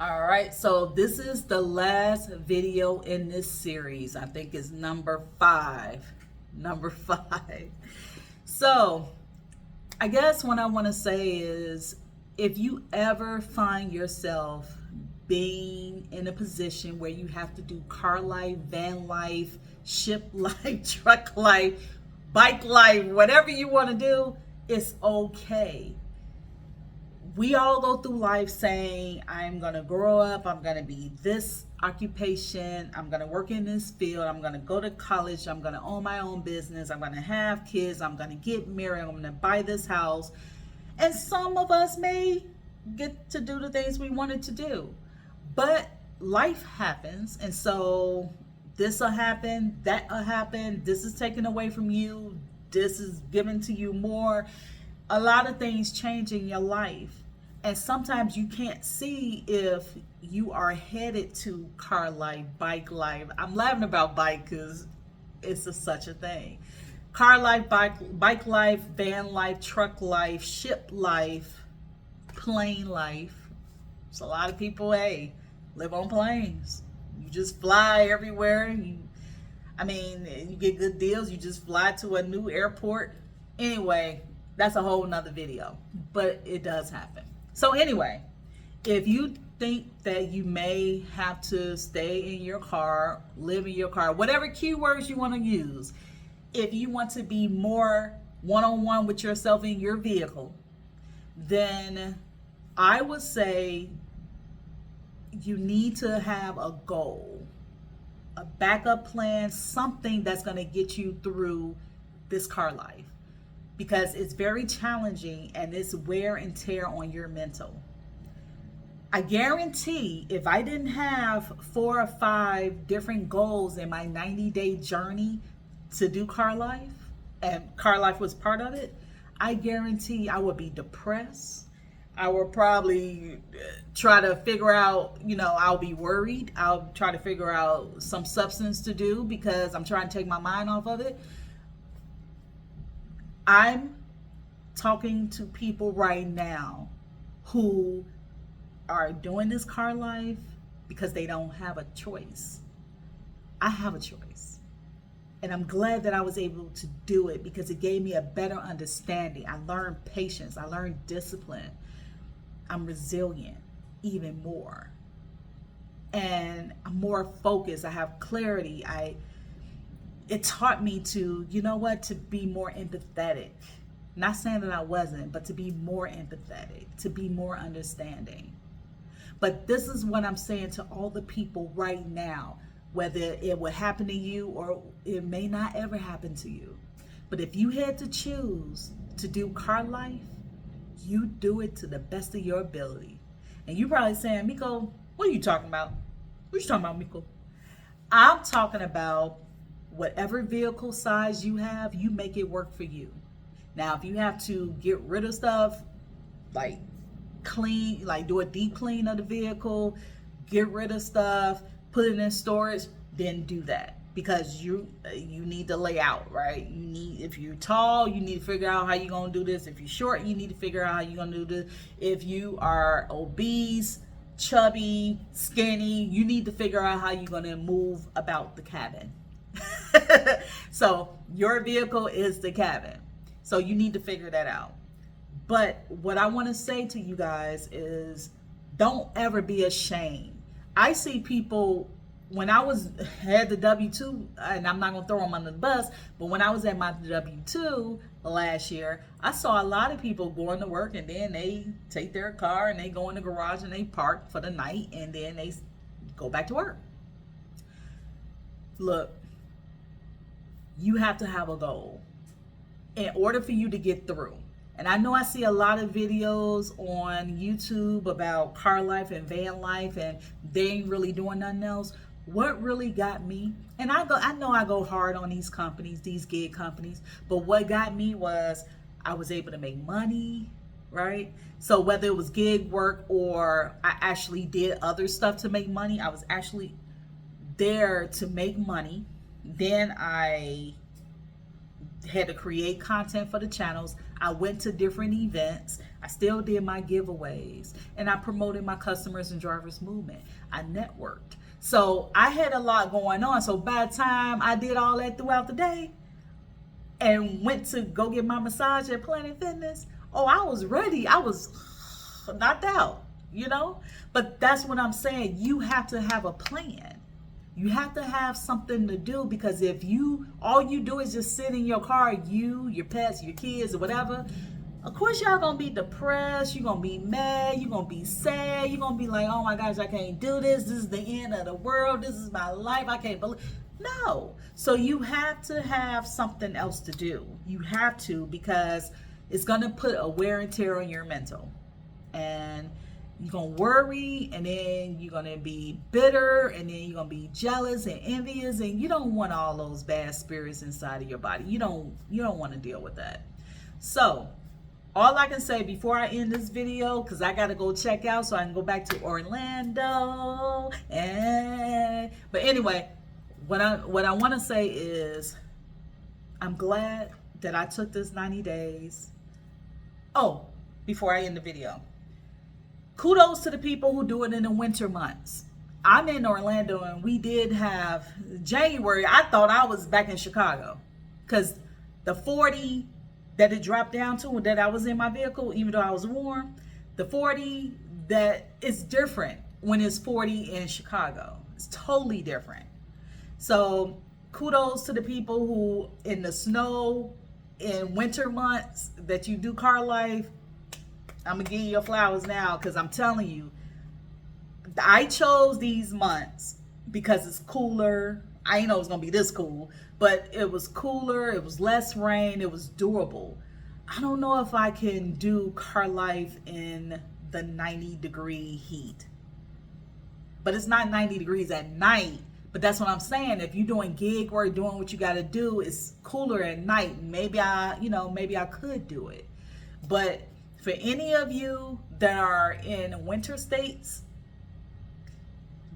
All right, so this is the last video in this series. I think it's number 5. Number 5. So, I guess what I want to say is if you ever find yourself being in a position where you have to do car life, van life, ship life, truck life, bike life, whatever you want to do, it's okay. We all go through life saying, I'm going to grow up, I'm going to be this occupation, I'm going to work in this field, I'm going to go to college, I'm going to own my own business, I'm going to have kids, I'm going to get married, I'm going to buy this house. And some of us may get to do the things we wanted to do. But life happens, and so this will happen, that will happen, this is taken away from you, this is given to you more. A lot of things change in your life, and sometimes you can't see if you are headed to car life, bike life. I'm laughing about bike because it's such a thing. Car life, bike life, van life, truck life, ship life, plane life. So a lot of people, hey, live on planes. You just fly everywhere. You get good deals. You just fly to a new airport. Anyway, that's a whole nother video, but it does happen. So anyway, if you think that you may have to stay in your car, live in your car, whatever keywords you want to use, if you want to be more one-on-one with yourself in your vehicle, then I would say you need to have a goal, a backup plan, something that's going to get you through this car life. Because it's very challenging and it's wear and tear on your mental. I guarantee if I didn't have 4 or 5 different goals in my 90-day journey to do car life, and car life was part of it, I guarantee I would be depressed. I would probably try to figure out, I'll be worried. I'll try to figure out some substance to do because I'm trying to take my mind off of it. I'm talking to people right now who are doing this car life because they don't have a choice. I have a choice. And I'm glad that I was able to do it because it gave me a better understanding. I learned patience. I learned discipline. I'm resilient even more. And I'm more focused. I have clarity. It taught me to, to be more empathetic. Not saying that I wasn't, but to be more empathetic, to be more understanding. But this is what I'm saying to all the people right now, whether it would happen to you or it may not ever happen to you. But if you had to choose to do car life, you do it to the best of your ability. And you're probably saying, Mico, what are you talking about? What are you talking about, Mico? I'm talking about whatever vehicle size you have, you make it work for you. Now, if you have to get rid of stuff, like clean, like do a deep clean of the vehicle, get rid of stuff, put it in storage, then do that. Because you need to lay out, right? If you're tall, you need to figure out how you're going to do this. If you're short, you need to figure out how you're going to do this. If you are obese, chubby, skinny, you need to figure out how you're going to move about the cabin. So your vehicle is the cabin. So you need to figure that out. But what I want to say to you guys is don't ever be ashamed. I see people, when I had the W-2, and I'm not going to throw them under the bus, but when I was at my W-2 last year, I saw a lot of people going to work and then they take their car and they go in the garage and they park for the night and then they go back to work. Look, you have to have a goal in order for you to get through. And I know I see a lot of videos on YouTube about car life and van life and they ain't really doing nothing else. What really got me, and I know I go hard on these companies, these gig companies, but what got me was I was able to make money, right? So whether it was gig work or I actually did other stuff to make money, I was actually there to make money. Then I had to create content for the channels. I went to different events. I still did my giveaways, and I promoted my customers and drivers movement. I networked. So I had a lot going on. So by the time I did all that throughout the day and went to go get my massage at Planet Fitness, oh, I was ready. I was knocked out, you know? But that's what I'm saying. You have to have a plan. You have to have something to do, because if all you do is just sit in your car, your pets, your kids, or whatever, of course y'all gonna be depressed, you're gonna be mad, you're gonna be sad, you're gonna be like, oh my gosh, I can't do this, this is the end of the world, this is my life, I can't believe. No. So you have to have something else to do. You have to, because it's gonna put a wear and tear on your mental. And you're going to worry, and then you're going to be bitter, and then you're going to be jealous and envious, and you don't want all those bad spirits inside of your body. You don't want to deal with that. So all I can say before I end this video, because I got to go check out so I can go back to Orlando. But anyway, what I want to say is I'm glad that I took this 90 days. Oh, before I end the video, kudos to the people who do it in the winter months. I'm in Orlando, and we did have January. I thought I was back in Chicago, because the 40 that it dropped down to, that I was in my vehicle, even though I was warm, the 40, that is different when it's 40 in Chicago. It's totally different. So kudos to the people who in the snow in winter months that you do car life. I'm gonna give you your flowers now, because I'm telling you, I chose these months because it's cooler. I didn't know it was gonna be this cool, but it was cooler, it was less rain, it was durable. I don't know if I can do car life in the 90-degree heat, but it's not 90 degrees at night. But that's what I'm saying. If you're doing gig work, doing what you got to do, it's cooler at night. Maybe I could do it. But for any of you that are in winter states,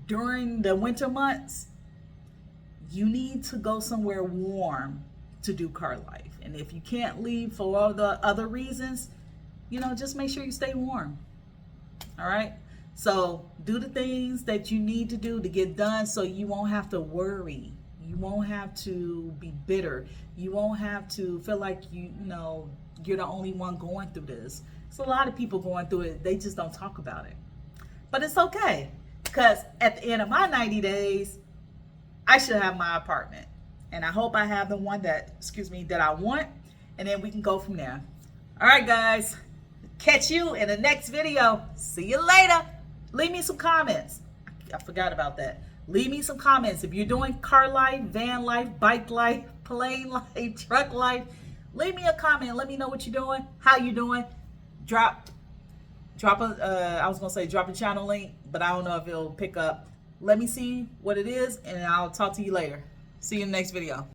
during the winter months, you need to go somewhere warm to do car life. And if you can't leave for all the other reasons, just make sure you stay warm. All right? So do the things that you need to do to get done, so you won't have to worry. You won't have to be bitter. You won't have to feel like you're the only one going through this. There's a lot of people going through it. They just don't talk about it. But it's okay, because at the end of my 90 days, I should have my apartment. And I hope I have the one that I want. And then we can go from there. All right, guys. Catch you in the next video. See you later. Leave me some comments. I forgot about that. Leave me some comments. If you're doing car life, van life, bike life, plane life, truck life, leave me a comment. Let me know what you're doing, how you doing. Drop a channel link, but I don't know if it'll pick up. Let me see what it is, and I'll talk to you later. See you in the next video.